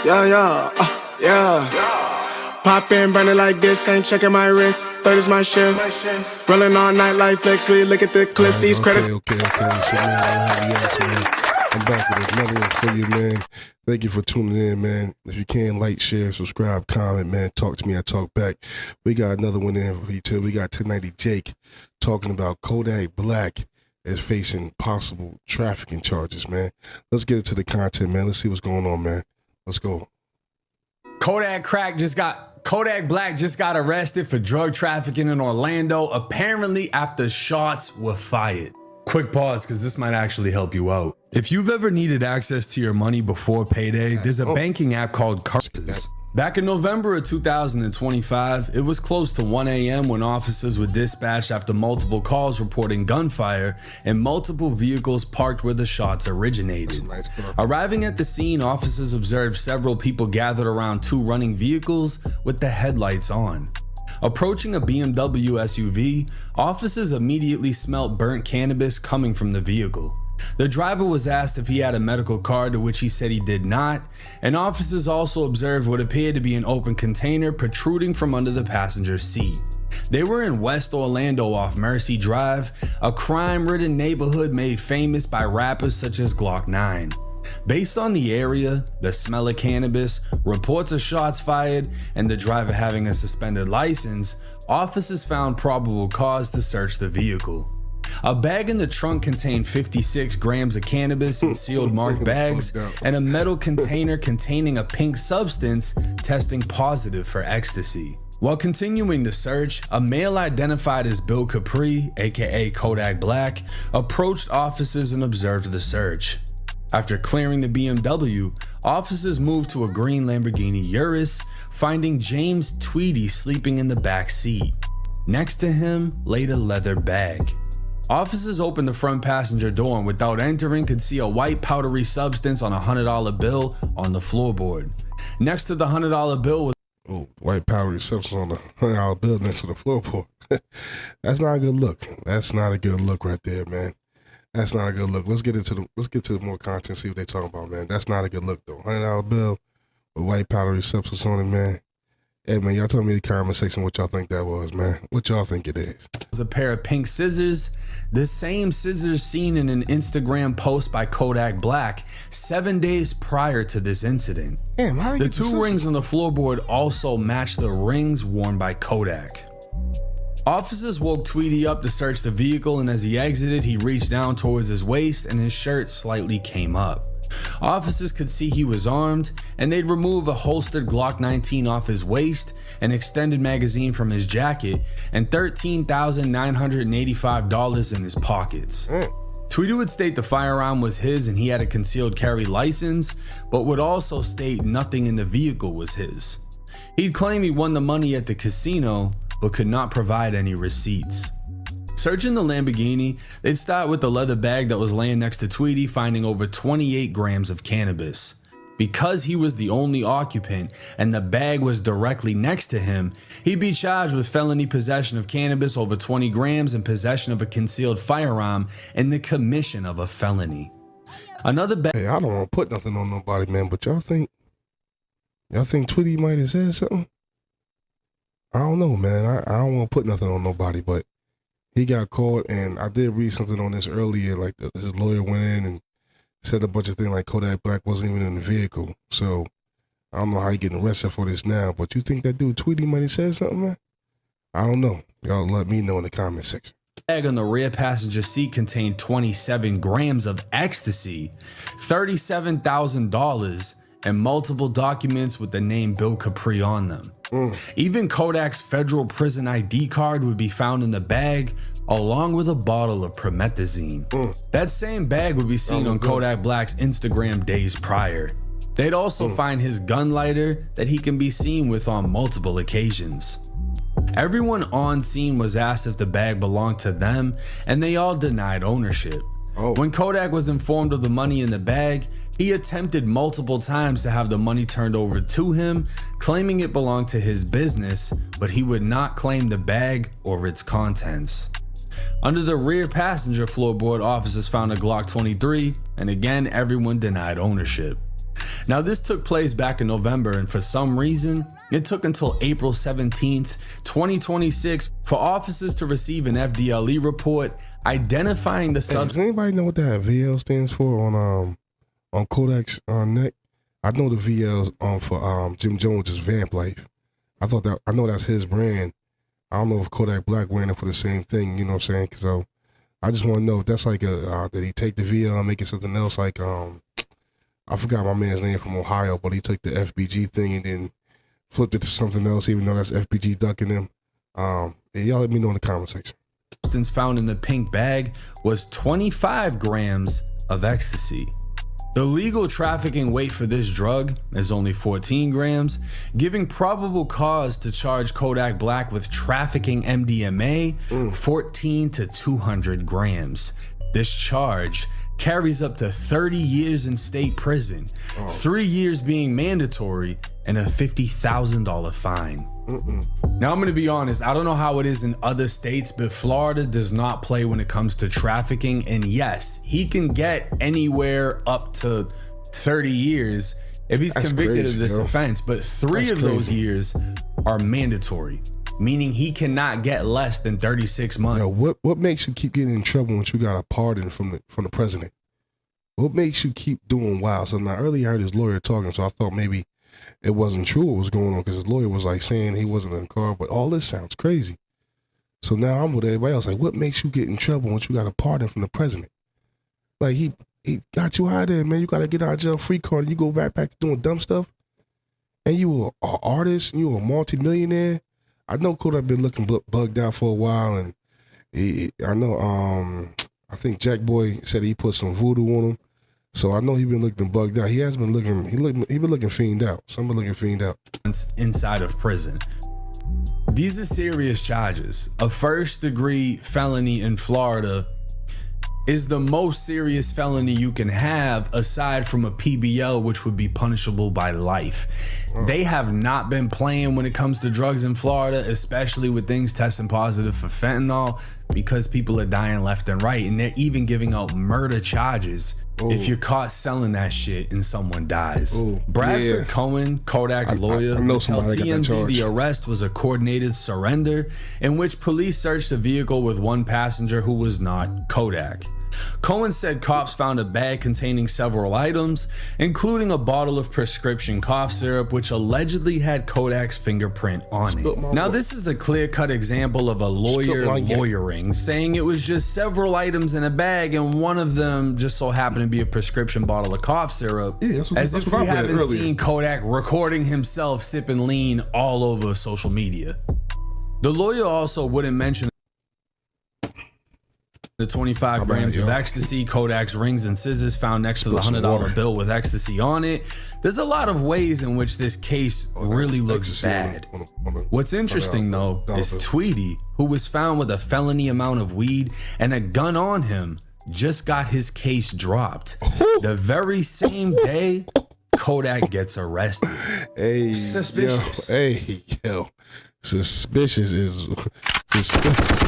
Yeah. Pop in, burning like this, ain't checking my wrist. Third is my shift. Rolling all night like flex, we look at the clips, these credits. Okay. So, man, man. I'm back with another one for you, man. Thank you for tuning in, man. If you can, like, share, subscribe, comment, man. Talk to me, I talk back. We got another one in for you, too. We got 1090 Jake talking about Kodak Black is facing possible trafficking charges, man. Let's get into the content, man. Let's see what's going on, man. Let's go. Kodak Black just got arrested for drug trafficking in Orlando, apparently after shots were fired. Quick pause, because this might actually help you out. If you've ever needed access to your money before payday, there's a banking app called Kodak. Back in November of 2025, it was close to 1 a.m. when officers were dispatched after multiple calls reporting gunfire and multiple vehicles parked where the shots originated. Arriving at the scene, officers observed several people gathered around two running vehicles with the headlights on. Approaching a BMW SUV, officers immediately smelt burnt cannabis coming from the vehicle. The driver was asked if he had a medical card, to which he said he did not, and officers also observed what appeared to be an open container protruding from under the passenger seat. They were in West Orlando off Mercy Drive, a crime-ridden neighborhood made famous by rappers such as Glock 9. Based on the area, the smell of cannabis, reports of shots fired, and the driver having a suspended license, officers found probable cause to search the vehicle. A bag in the trunk contained 56 grams of cannabis in sealed marked bags and a metal container containing a pink substance testing positive for ecstasy. While continuing the search, a male identified as Bill Capri, aka Kodak Black, approached officers and observed the search. After clearing the BMW, officers moved to a green Lamborghini Urus, finding James Tweedy sleeping in the back seat. Next to him laid a leather bag. Officers opened the front passenger door and without entering could see a white powdery substance on a $100 bill on the floorboard. Next to the $100 bill was white powdery substance on the $100 bill next to the floorboard. That's not a good look. That's not a good look right there, man. That's not a good look. Let's get to the more content, see what they talking about, man. That's not a good look though. $100 bill with white powdery substance on it, man. Hey man, y'all tell me in the comment section what y'all think that was, man. What y'all think it is? A pair of pink scissors, the same scissors seen in an Instagram post by Kodak Black 7 days prior to this incident. Damn, the two rings on the floorboard also match the rings worn by Kodak. Officers woke Tweedy up to search the vehicle, and as he exited, he reached down towards his waist and his shirt slightly came up. Officers could see he was armed, and they'd remove a holstered Glock 19 off his waist, an extended magazine from his jacket, and $13,985 in his pockets. Tweedy would state the firearm was his and he had a concealed carry license, but would also state nothing in the vehicle was his. He'd claim he won the money at the casino, but could not provide any receipts. Searching the Lamborghini, they'd start with the leather bag that was laying next to Tweedy, finding over 28 grams of cannabis. Because he was the only occupant and the bag was directly next to him, he'd be charged with felony possession of cannabis over 20 grams and possession of a concealed firearm and the commission of a felony. Another bag. Hey, I don't want to put nothing on nobody, man, but y'all think Tweedy might have said something? I don't know, man. I don't want to put nothing on nobody, but he got caught, and I did read something on this earlier, like his lawyer went in and said a bunch of things like Kodak Black wasn't even in the vehicle. So I don't know how he getting arrested for this now, but you think that dude Tweedy might have said something, man? I don't know. Y'all let me know in the comment section. The bag on the rear passenger seat contained 27 grams of ecstasy, $37,000, and multiple documents with the name Bill Capri on them. Even Kodak's federal prison ID card would be found in the bag, along with a bottle of promethazine. That same bag would be seen on Kodak Black's Instagram days prior. They'd also find his gun lighter that he can be seen with on multiple occasions. Everyone on scene was asked if the bag belonged to them, and they all denied ownership. When Kodak was informed of the money in the bag, he attempted multiple times to have the money turned over to him, claiming it belonged to his business, but he would not claim the bag or its contents. Under the rear passenger floorboard, officers found a Glock 23, and again, everyone denied ownership. Now, this took place back in November, and for some reason, it took until April 17th, 2026 for officers to receive an FDLE report identifying the substance. Does anybody know what that VL stands for on Kodak's neck? I know the VL for Jim Jones is Vamp Life. I know that's his brand. I don't know if Kodak Black wearing it for the same thing, you know what I'm saying? So I just want to know if that's like did he take the VL and make it something else like, I forgot my man's name from Ohio, but he took the FBG thing and then flipped it to something else, even though that's FBG ducking him. Y'all let me know in the comment section. Substance found in the pink bag was 25 grams of ecstasy. The legal trafficking weight for this drug is only 14 grams, giving probable cause to charge Kodak Black with trafficking MDMA 14 to 200 grams. This charge carries up to 30 years in state prison, 3 years being mandatory, and a $50,000 fine. Now, I'm gonna be honest, I don't know how it is in other states, but Florida does not play when it comes to trafficking. And yes, he can get anywhere up to 30 years if he's convicted of this offense, but three of those years are mandatory, meaning he cannot get less than 36 months. Yo, what makes you keep getting in trouble once you got a pardon from the president? What makes you keep doing wild? So now earlier I heard his lawyer talking, so I thought maybe it wasn't true what was going on because his lawyer was like saying he wasn't in the car, but all this sounds crazy. So now I'm with everybody else. Like, what makes you get in trouble once you got a pardon from the president? Like, he got you out of there, man. You got to get out of jail free card and you go back to doing dumb stuff. And you were an artist, you were a multimillionaire. I know Kodak been looking bugged out for a while, and I think Jack Boy said he put some voodoo on him. So I know he been looking bugged out. He has been looking, he been looking fiend out. Some been looking fiend out. Inside of prison. These are serious charges. A first-degree felony in Florida is the most serious felony you can have aside from a PBL, which would be punishable by life. They have not been playing when it comes to drugs in Florida, especially with things testing positive for fentanyl, because people are dying left and right, and they're even giving out murder charges if you're caught selling that shit and someone dies. Bradford Cohen, Kodak's lawyer, know told TMZ the charge. arrest was a coordinated surrender in which police searched a vehicle with one passenger who was not Kodak. Cohen said cops found a bag containing several items, including a bottle of prescription cough syrup, which allegedly had Kodak's fingerprint on it. Now, this is a clear-cut example of a lawyer lawyering, saying it was just several items in a bag, and one of them just so happened to be a prescription bottle of cough syrup, as if we haven't seen Kodak recording himself sipping lean all over social media. The lawyer also wouldn't mention the 25 grams of ecstasy, Kodak's rings and scissors found next to the $100 bill with ecstasy on it. There's a lot of ways in which this case really looks bad. What's interesting though is Tweety, who was found with a felony amount of weed and a gun on him, just got his case dropped. The very same day Kodak gets arrested. Hey, suspicious. Suspicious is suspicious.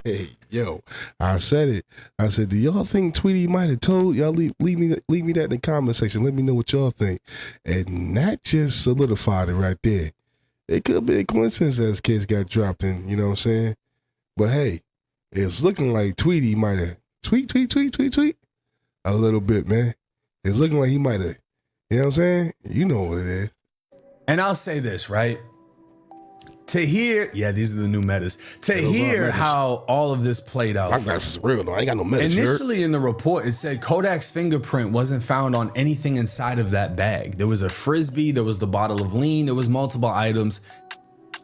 Hey, yo, I said it. I said, do y'all think Tweety might have told y'all? Leave me that in the comment section. Let me know what y'all think. And that just solidified it right there. It could be a coincidence that his case got dropped in, you know what I'm saying? But hey, it's looking like Tweety might have tweet a little bit, man. It's looking like he might have, you know what I'm saying? You know what it is. And I'll say this, right? To hear, these are the new metas. To hear how all of this played out. My glasses is real though. I ain't got no metas. Initially in the report, it said Kodak's fingerprint wasn't found on anything inside of that bag. There was a Frisbee, there was the bottle of lean, there was multiple items.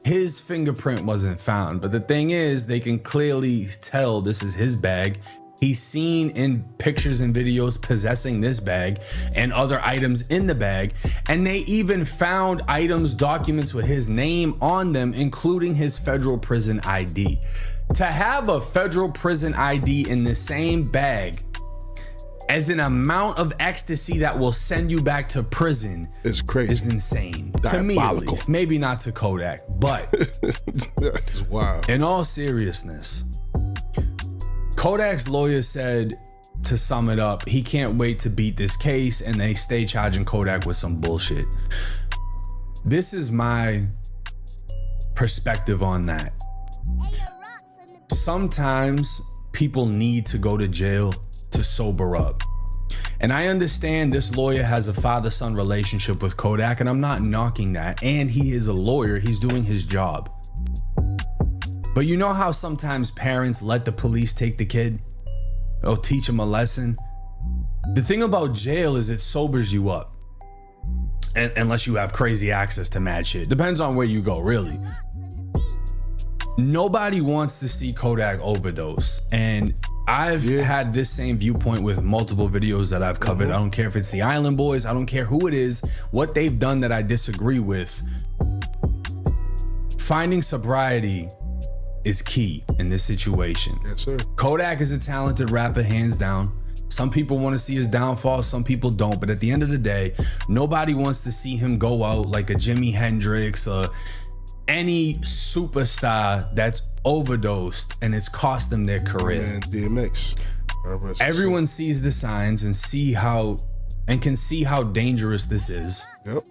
His fingerprint wasn't found. But the thing is, they can clearly tell this is his bag. He's seen in pictures and videos possessing this bag and other items in the bag. And they even found items, documents with his name on them, including his federal prison ID. To have a federal prison ID in the same bag as an amount of ecstasy that will send you back to prison is crazy. Is insane. To me, at least. Maybe not to Kodak, but that's wild. In all seriousness, Kodak's lawyer said to sum it up, he can't wait to beat this case, and they stay charging Kodak with some bullshit. This is my perspective on that. Sometimes people need to go to jail to sober up. And I understand this lawyer has a father-son relationship with Kodak, and I'm not knocking that. And he is a lawyer, he's doing his job. But you know how sometimes parents let the police take the kid? Or teach him a lesson? The thing about jail is it sobers you up. And unless you have crazy access to mad shit. Depends on where you go, really. Nobody wants to see Kodak overdose. And I've had this same viewpoint with multiple videos that I've covered. I don't care if it's the Island Boys. I don't care who it is, what they've done that I disagree with. Finding sobriety is key in this situation. Yes, sir. Kodak is a talented rapper, hands down. Some people want to see his downfall, some people don't. But at the end of the day, nobody wants to see him go out like a Jimi Hendrix or any superstar that's overdosed and it's cost them their career. Man, DMX. Everyone sees the signs and can see how dangerous this is. Yep.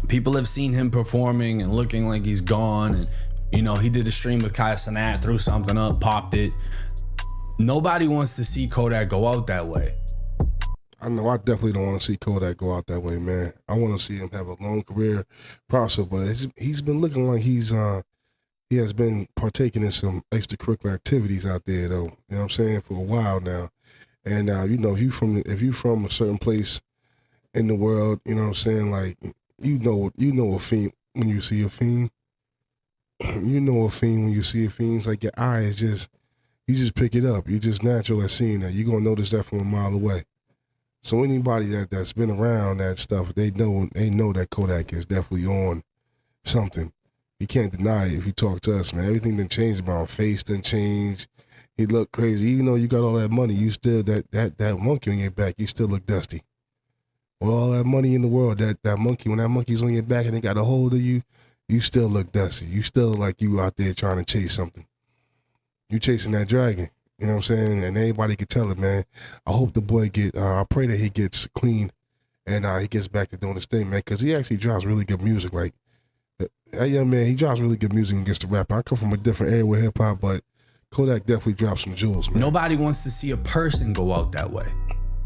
People have seen him performing and looking like he's gone, and you know, he did a stream with Kai Cenat, threw something up, popped it. Nobody wants to see Kodak go out that way. I know I definitely don't want to see Kodak go out that way, man. I want to see him have a long career, prosper, but he's been looking like he has been partaking in some extracurricular activities out there, though. You know what I'm saying? For a while now. And you know, if you from a certain place in the world, you know what I'm saying, like you know a fiend when you see a fiend. You know a fiend when you see a fiend. It's like your eye is you just pick it up. You're just natural at seeing that. You're gonna notice that from a mile away. So anybody that's been around that stuff, they know that Kodak is definitely on something. You can't deny it if you talk to us, man. Everything done changed about him. Face done changed. He looked crazy. Even though you got all that money, you still that monkey on your back, you still look dusty. With all that money in the world, that monkey, when that monkey's on your back and they got a hold of you, you still look dusty. You still like you out there trying to chase something. You chasing that dragon. You know what I'm saying? And anybody can tell it, man. I hope the boy I pray that he gets clean and he gets back to doing his thing, man, because he actually drops really good music. Like, that young man, he drops really good music and gets to rap. I come from a different area with hip hop, but Kodak definitely drops some jewels, man. Nobody wants to see a person go out that way.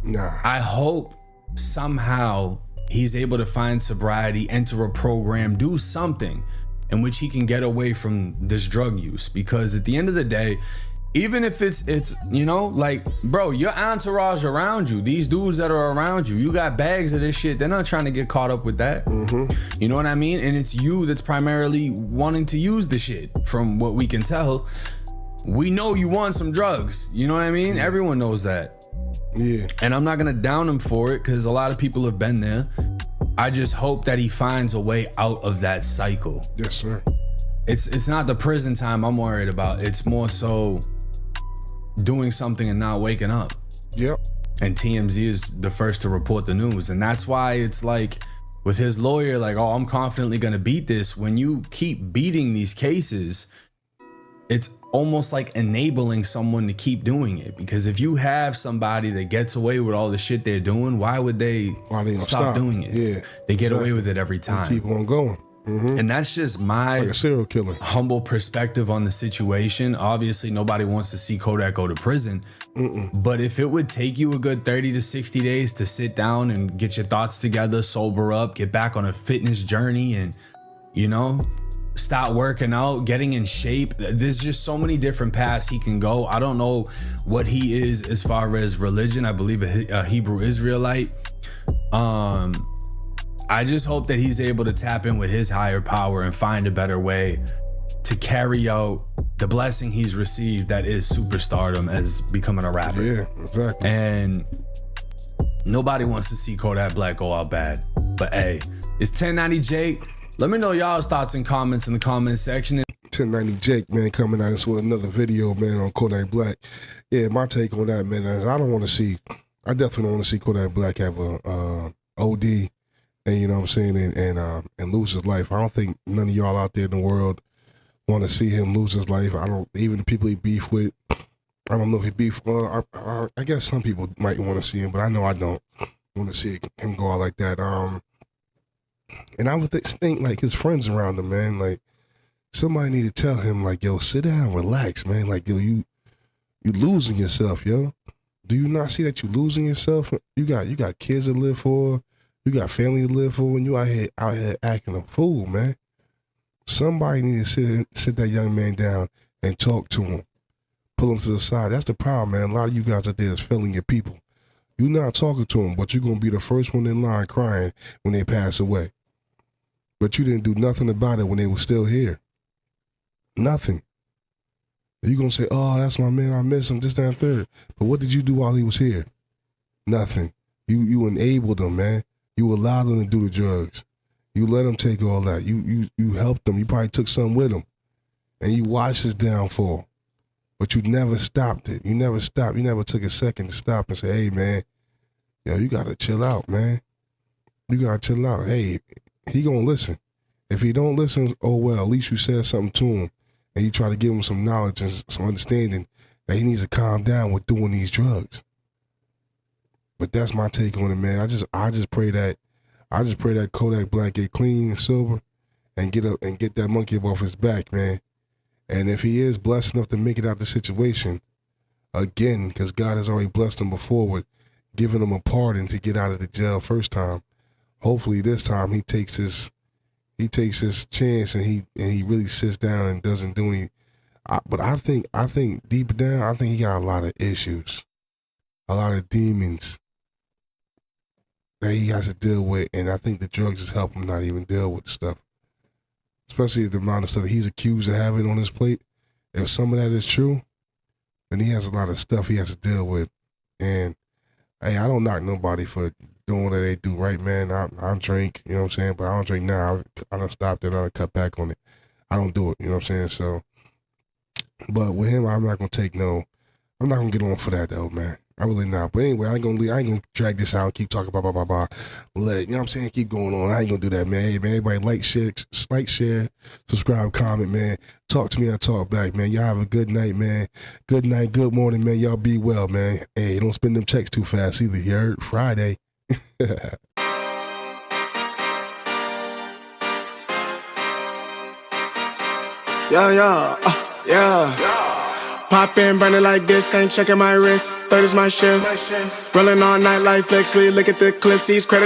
Nah. I hope somehow he's able to find sobriety, enter a program, do something in which he can get away from this drug use. Because at the end of the day, even if it's you know, like, bro, your entourage around you, these dudes that are around you, you got bags of this shit. They're not trying to get caught up with that. Mm-hmm. You know what I mean? And it's you that's primarily wanting to use the shit. From what we can tell, we know you want some drugs. You know what I mean? Yeah. Everyone knows that. Yeah. And I'm not gonna down him for it because a lot of people have been there. I just hope that he finds a way out of that cycle. Yes, sir. It's not the prison time I'm worried about. It's more so doing something and not waking up. Yep. And TMZ is the first to report the news. And that's why it's like with his lawyer, like, oh, I'm confidently gonna beat this. When you keep beating these cases, it's almost like enabling someone to keep doing it. Because if you have somebody that gets away with all the shit they're doing, why would they stop doing it? Yeah, they get away with it every time. They keep on going. Mm-hmm. And that's just my like a serial killer. Humble perspective on the situation. Obviously, nobody wants to see Kodak go to prison. But if it would take you a good 30 to 60 days to sit down and get your thoughts together, sober up, get back on a fitness journey, and, you know, start working out, getting in shape. There's just so many different paths he can go. I don't know what he is as far as religion. I believe a Hebrew Israelite. I just hope that he's able to tap in with his higher power and find a better way to carry out the blessing he's received that is superstardom as becoming a rapper. Yeah, exactly. And nobody wants to see Kodak Black go out bad. But hey, it's 1090 Jake. Let me know y'all's thoughts and comments in the comment section. 1090 Jake, man, coming at us with another video, man, on Kodak Black. Yeah, my take on that, man, is I definitely don't want to see Kodak Black have a OD. And you know what I'm saying, and lose his life. I don't think none of y'all out there in the world want to see him lose his life. I don't, even the people he beef with, I don't know if he beef. I guess some people might want to see him, but I know I don't want to see him go out like that. And I would think like his friends around him, man. Like somebody need to tell him, like, yo, sit down, relax, man. Like, yo, you losing yourself, yo. Do you not see that you losing yourself? You got kids to live for, you got family to live for, and you out here acting a fool, man. Somebody need to sit that young man down and talk to him. Pull him to the side. That's the problem, man. A lot of you guys out there is failing your people. You're not talking to them, but you're going to be the first one in line crying when they pass away. But you didn't do nothing about it when they were still here. Nothing. You're going to say, oh, that's my man, I miss him, this, that, and third. But what did you do while he was here? Nothing. You enabled him, man. You allowed him to do the drugs. You let him take all that. You helped him. You probably took something with him. And you watched his downfall. But you never stopped it. You never stopped. You never took a second to stop and say, hey, man, yo, you got to chill out, man. You got to chill out. Hey, he going to listen. If he don't listen, oh, well, at least you said something to him and you try to give him some knowledge and some understanding that he needs to calm down with doing these drugs. But that's my take on it, man. I just pray that Kodak Black get clean and sober and get that monkey off his back, man. And if he is blessed enough to make it out the situation, again, because God has already blessed him before with giving him a pardon to get out of the jail first time. Hopefully this time he takes his chance and he really sits down and doesn't do any. But I think deep down, I think he got a lot of issues, a lot of demons that he has to deal with, and I think the drugs just help him not even deal with the stuff. Especially the amount of stuff that he's accused of having on his plate. If some of that is true, then he has a lot of stuff he has to deal with. And hey, I don't knock nobody for doing what they do, right, man? I drink, you know what I'm saying? But I don't drink now. I done stopped it. I done cut back on it. I don't do it, you know what I'm saying? So, but with him, I'm not going to I'm not going to get on for that, though, man. I really not. But anyway, I ain't gonna drag this out and keep talking blah. Let it, you know what I'm saying? Keep going on. I ain't gonna do that, man. Hey, man, everybody like, share, subscribe, comment, man. Talk to me, I talk back, man. Y'all have a good night, man. Good night, good morning, man. Y'all be well, man. Hey, don't spend them checks too fast either. You heard? Friday. Yeah. Pop in, burning like this, ain't checking my wrist. Third is my shift. Rolling all night like flex, we look at the clips, these credits.